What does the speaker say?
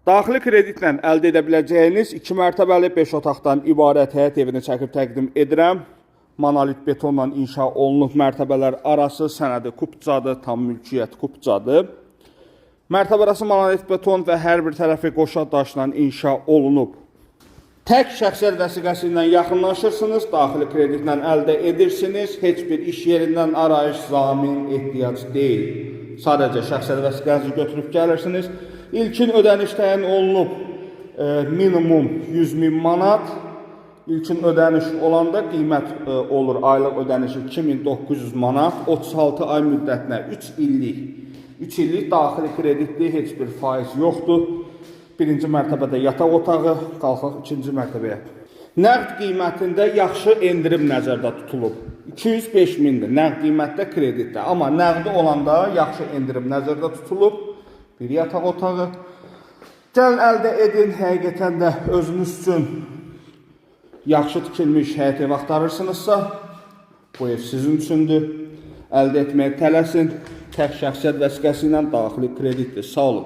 Daxili kreditlə əldə edə biləcəyiniz 2 mərtəbəli 5 otaqdan ibarət həyət evini çəkib təqdim edirəm. Monolit betonla inşa olunub, mərtəbələr arası sənədi kubcadır, tam mülkiyyət kubcadır. Mərtəbə arası monolit beton və hər bir tərəfi qoşa daşla inşa olunub. Tək şəxsiyyət vəsiqəsi ilə yaxınlaşırsınız, daxili kreditlə əldə edirsiniz. Heç bir iş yerindən arayış, zamin ehtiyac deyil. Sadəcə şəxsiyyət vəsiqənizi götürüb gəlirsiniz. İlkin ödəniş təyin olunub minimum 100.000 manat. İlkin ödəniş olanda qiymət olur, aylıq ödənişi 2900 manat. 36 ay müddətinə 3 illik daxili kreditli, heç bir faiz yoxdur. Birinci mərtəbədə yataq otağı, qalxaq ikinci mərtəbəyə. Nəqd qiymətində yaxşı endirim nəzərdə tutulub. 205 mindir nəqd qiymətdə kreditdə. Amma nəqdi olanda yaxşı endirim nəzərdə tutulub. Bir yataq otağı. Gəlin əldə edin, həqiqətən də özünüz üçün yaxşı tikilmiş həyət ev axtarırsınızsa, bu ev sizin üçündür. Əldə etməyə tələsin. Tək şəxsiyyət vəsiqəsi ilə daxili kreditdir. Sağ olun.